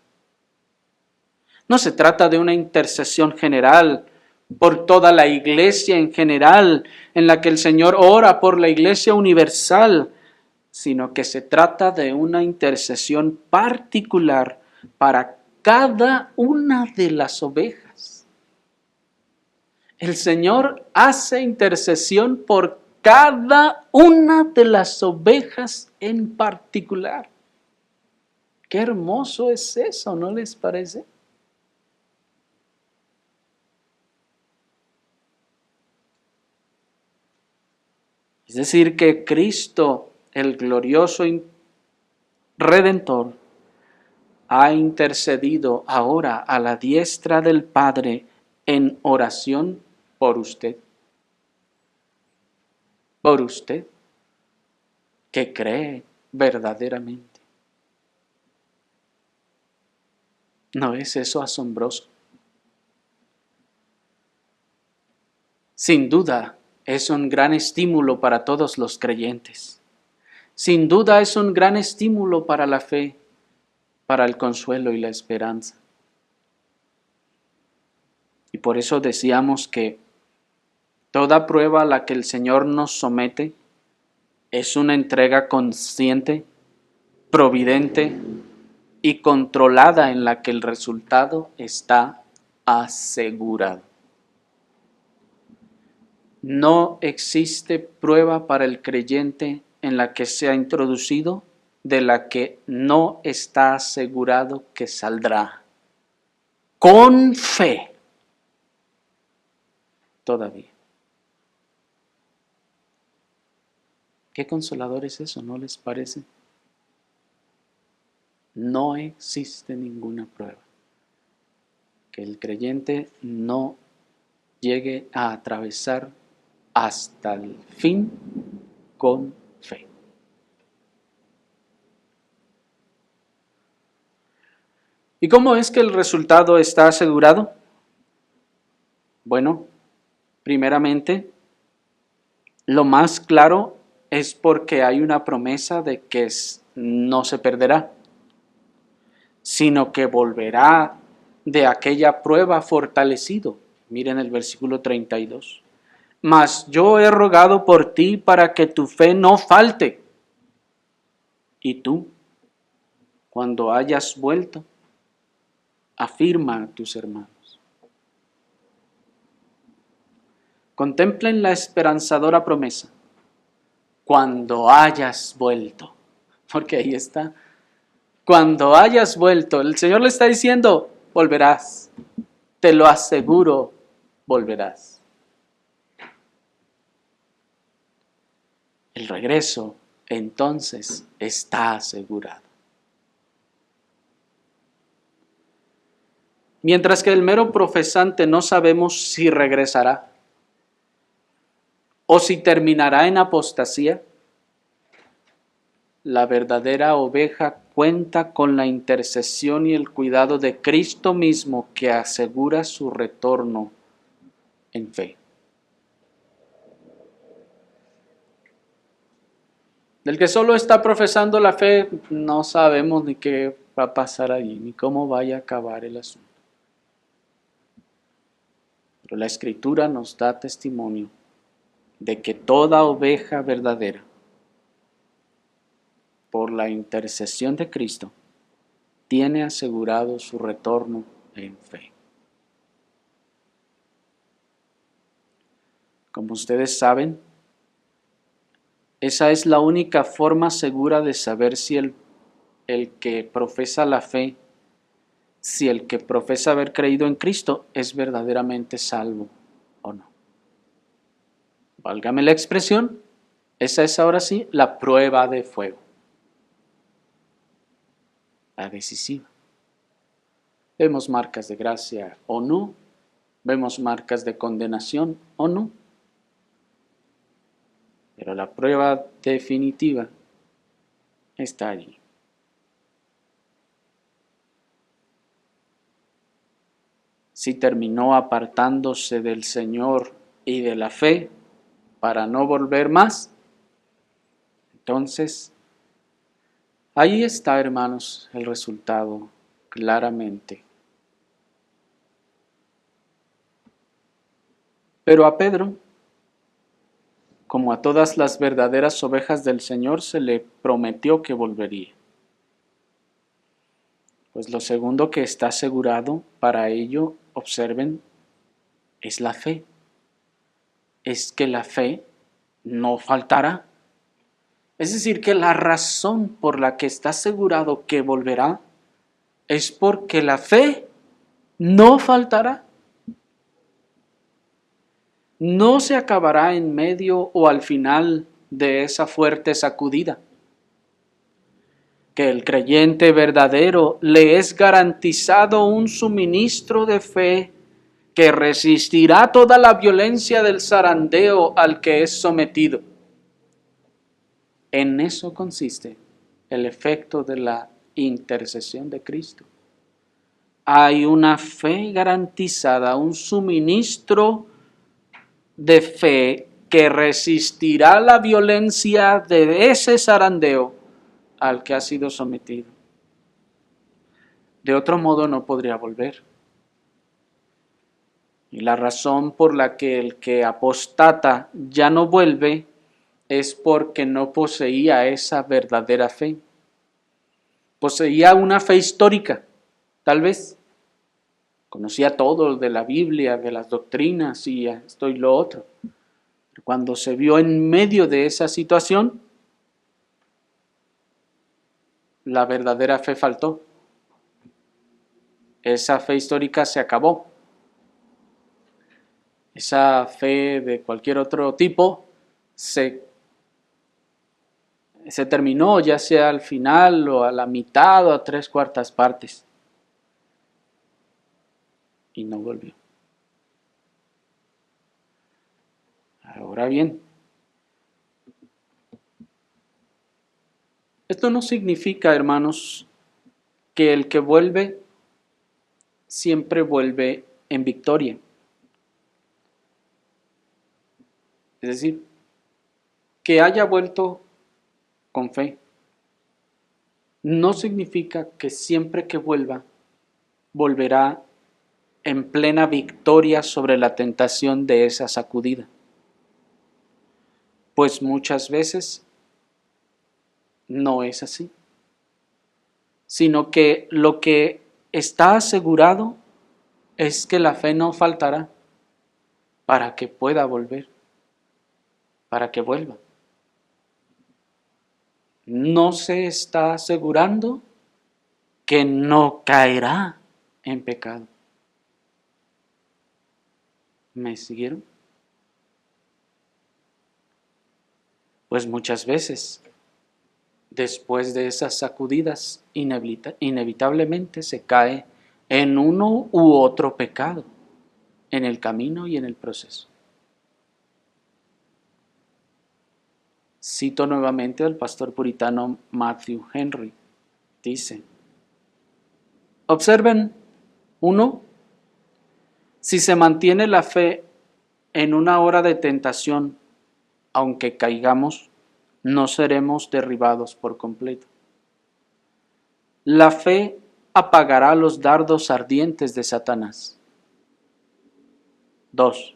No se trata de una intercesión general por toda la iglesia en general, en la que el Señor ora por la iglesia universal, sino que se trata de una intercesión particular para cada una de las ovejas. El Señor hace intercesión por cada una de las ovejas en particular. Qué hermoso es eso, ¿no les parece? Es decir, que Cristo, el glorioso Redentor, ha intercedido ahora a la diestra del Padre en oración por usted. Por usted, que cree verdaderamente. ¿No es eso asombroso? Sin duda, es un gran estímulo para todos los creyentes. Sin duda es un gran estímulo para la fe, para el consuelo y la esperanza. Y por eso decíamos que Toda prueba a la que el Señor nos somete es una entrega consciente, providente y controlada en la que el resultado está asegurado. No existe prueba para el creyente en la que se ha introducido de la que no está asegurado que saldrá. Con fe. Todavía. Qué consolador es eso, ¿no les parece? No existe ninguna prueba que el creyente no llegue a atravesar hasta el fin con fe. ¿Y cómo es que el resultado está asegurado? Bueno, primeramente, lo más claro es porque hay una promesa de que no se perderá, sino que volverá de aquella prueba fortalecido. Miren el versículo 32. Mas yo he rogado por ti para que tu fe no falte. Y tú, cuando hayas vuelto, afirma a tus hermanos. Contemplen la esperanzadora promesa. Cuando hayas vuelto. Porque ahí está. Cuando hayas vuelto. El Señor le está diciendo, volverás. Te lo aseguro, volverás. El regreso, entonces, está asegurado. Mientras que el mero profesante no sabemos si regresará o si terminará en apostasía, la verdadera oveja cuenta con la intercesión y el cuidado de Cristo mismo que asegura su retorno en fe. Del que solo está profesando la fe, no sabemos ni qué va a pasar allí, ni cómo vaya a acabar el asunto. Pero la Escritura nos da testimonio de que toda oveja verdadera, por la intercesión de Cristo, tiene asegurado su retorno en fe. Como ustedes saben, esa es la única forma segura de saber si el que profesa la fe, si el que profesa haber creído en Cristo es verdaderamente salvo o no. Válgame la expresión, esa es ahora sí la prueba de fuego, la decisiva. Vemos marcas de gracia o no, vemos marcas de condenación o no, pero la prueba definitiva está allí. Si terminó apartándose del Señor y de la fe para no volver más, entonces ahí está, hermanos, el resultado claramente. Pero a Pedro, como a todas las verdaderas ovejas del Señor, se le prometió que volvería. Pues lo segundo que está asegurado para ello, observen, es la fe. Es que la fe no faltará. Es decir, que la razón por la que está asegurado que volverá es porque la fe no faltará. No se acabará en medio o al final de esa fuerte sacudida. Que el creyente verdadero le es garantizado un suministro de fe que resistirá toda la violencia del zarandeo al que es sometido. En eso consiste el efecto de la intercesión de Cristo. Hay una fe garantizada, un suministro de fe que resistirá la violencia de ese zarandeo al que ha sido sometido. De otro modo no podría volver. Y la razón por la que el que apostata ya no vuelve es porque no poseía esa verdadera fe. Poseía una fe histórica, tal vez. Conocía todo de la Biblia, de las doctrinas y esto y lo otro. Pero cuando se vio en medio de esa situación, la verdadera fe faltó. Esa fe histórica se acabó. Esa fe de cualquier otro tipo se terminó, ya sea al final o a la mitad o a 3/4 partes. Y no volvió. Ahora bien, esto no significa, hermanos, que el que vuelve siempre vuelve en victoria. Es decir, que haya vuelto con fe no significa que siempre que vuelva, volverá en plena victoria sobre la tentación de esa sacudida. Pues muchas veces no es así, sino que lo que está asegurado es que la fe no faltará para que pueda volver, para que vuelva. No se está asegurando que no caerá en pecado. ¿Me siguieron? Pues muchas veces, después de esas sacudidas, inevitablemente se cae en uno u otro pecado, en el camino y en el proceso. Cito nuevamente al pastor puritano Matthew Henry. Dice, observen, 1, si se mantiene la fe en una hora de tentación, aunque caigamos, no seremos derribados por completo. La fe apagará los dardos ardientes de Satanás. 2.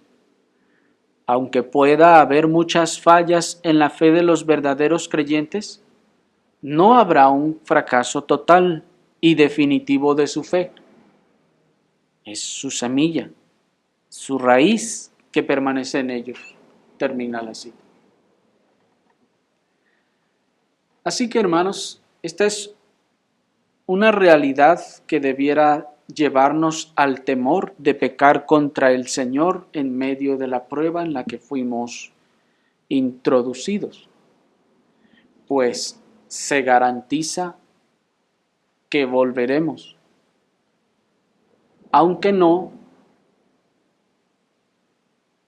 Aunque pueda haber muchas fallas en la fe de los verdaderos creyentes, no habrá un fracaso total y definitivo de su fe. Es su semilla, su raíz que permanece en ellos. Termina la cita. Así que, hermanos, esta es una realidad que debiera llevarnos al temor de pecar contra el Señor en medio de la prueba en la que fuimos introducidos, pues se garantiza que volveremos, aunque no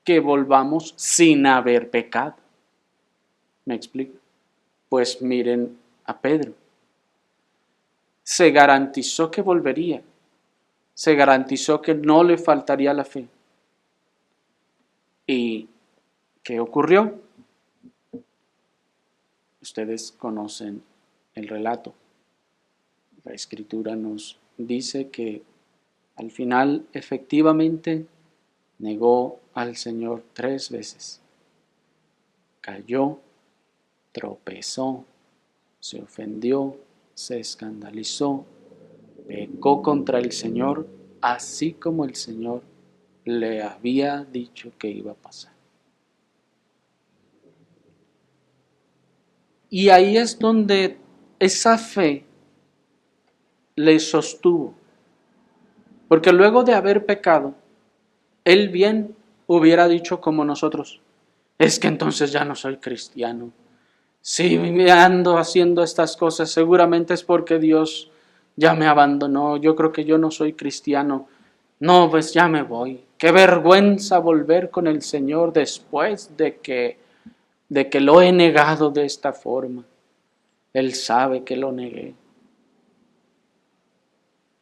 que volvamos sin haber pecado. ¿Me explico? Pues miren a Pedro. Se garantizó que volvería, se garantizó que no le faltaría la fe. ¿Y qué ocurrió? Ustedes conocen el relato. La Escritura nos dice que al final efectivamente negó al Señor 3 veces. Cayó, tropezó, se ofendió, se escandalizó, pecó contra el Señor, así como el Señor le había dicho que iba a pasar. Y ahí es donde esa fe le sostuvo. Porque luego de haber pecado, él bien hubiera dicho como nosotros, es que entonces ya no soy cristiano. Si me ando haciendo estas cosas, seguramente es porque Dios ya me abandonó. Yo creo que yo no soy cristiano. No, pues ya me voy. Qué vergüenza volver con el Señor después de que lo he negado de esta forma. Él sabe que lo negué.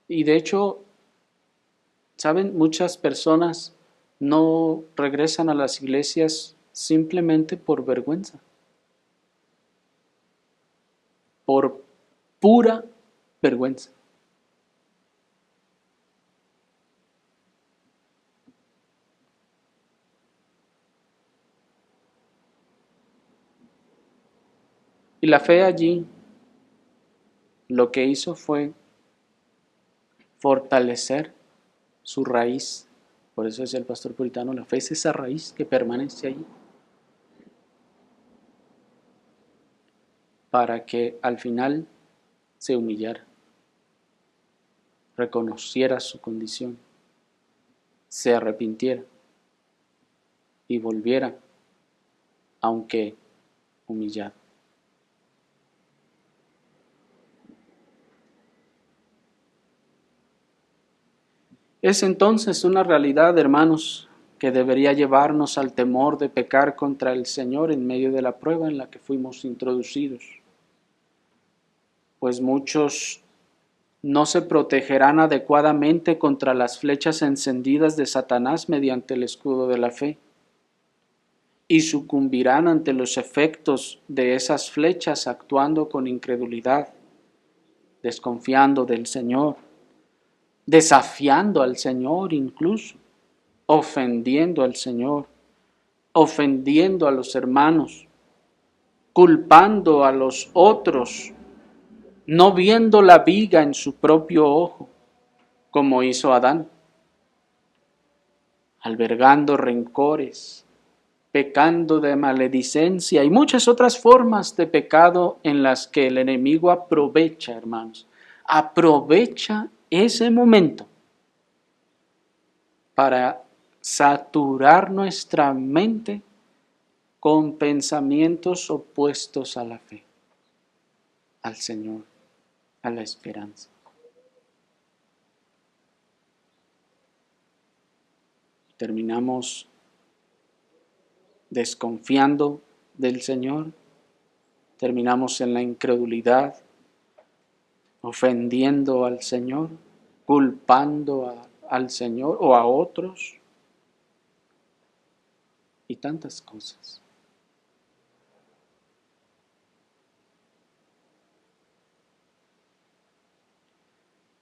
Y de hecho, ¿saben? Muchas personas no regresan a las iglesias simplemente por vergüenza, por pura vergüenza. la fe allí lo que hizo fue fortalecer su raíz. Por eso decía el pastor puritano, la fe es esa raíz que permanece allí, para que al final se humillara, reconociera su condición, se arrepintiera y volviera, aunque humillado. Es entonces una realidad, hermanos, que debería llevarnos al temor de pecar contra el Señor en medio de la prueba en la que fuimos introducidos. Pues muchos no se protegerán adecuadamente contra las flechas encendidas de Satanás mediante el escudo de la fe, y sucumbirán ante los efectos de esas flechas actuando con incredulidad, desconfiando del Señor, desafiando al Señor incluso, ofendiendo al Señor, ofendiendo a los hermanos, culpando a los otros, no viendo la viga en su propio ojo, como hizo Adán, albergando rencores, pecando de maledicencia y muchas otras formas de pecado en las que el enemigo aprovecha, hermanos, aprovecha ese momento para saturar nuestra mente con pensamientos opuestos a la fe, al Señor, a la esperanza. Terminamos desconfiando del Señor, terminamos en la incredulidad, ofendiendo al Señor, culpando al Señor o a otros y tantas cosas.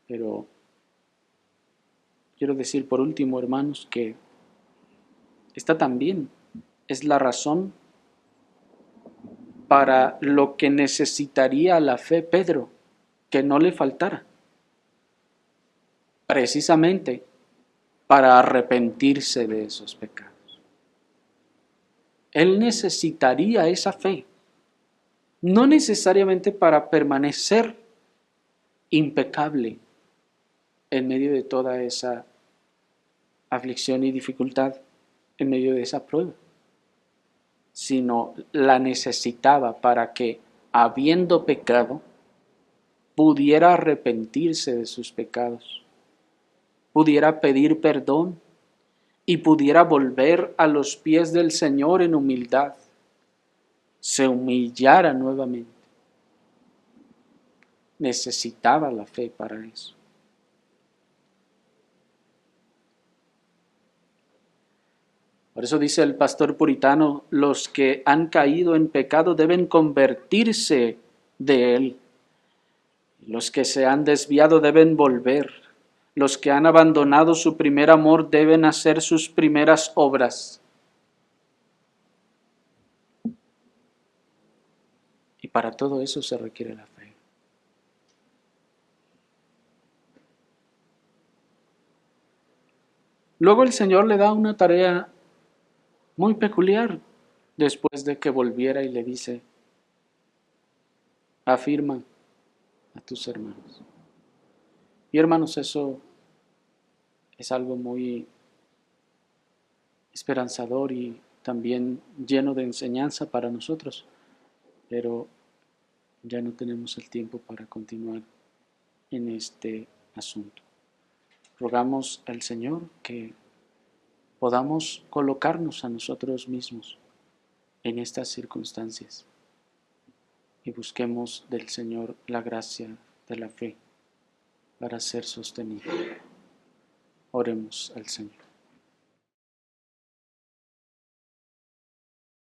Pero quiero decir por último, hermanos, que esta también es la razón para lo que necesitaría la fe Pedro, que no le faltara, precisamente para arrepentirse de esos pecados. Él necesitaría esa fe, no necesariamente para permanecer impecable en medio de toda esa aflicción y dificultad, en medio de esa prueba, sino la necesitaba para que, habiendo pecado, pudiera arrepentirse de sus pecados, pudiera pedir perdón y pudiera volver a los pies del Señor en humildad, se humillara nuevamente. Necesitaba la fe para eso. Por eso dice el pastor puritano, los que han caído en pecado deben convertirse de él. Los que se han desviado deben volver. Los que han abandonado su primer amor deben hacer sus primeras obras. Y para todo eso se requiere la fe. Luego el Señor le da una tarea muy peculiar después de que volviera y le dice, afirma a tus hermanos. Y hermanos, eso es algo muy esperanzador y también lleno de enseñanza para nosotros, pero ya no tenemos el tiempo para continuar en este asunto. Rogamos al Señor que podamos colocarnos a nosotros mismos en estas circunstancias y busquemos del Señor la gracia de la fe para ser sostenidos. Oremos al Señor.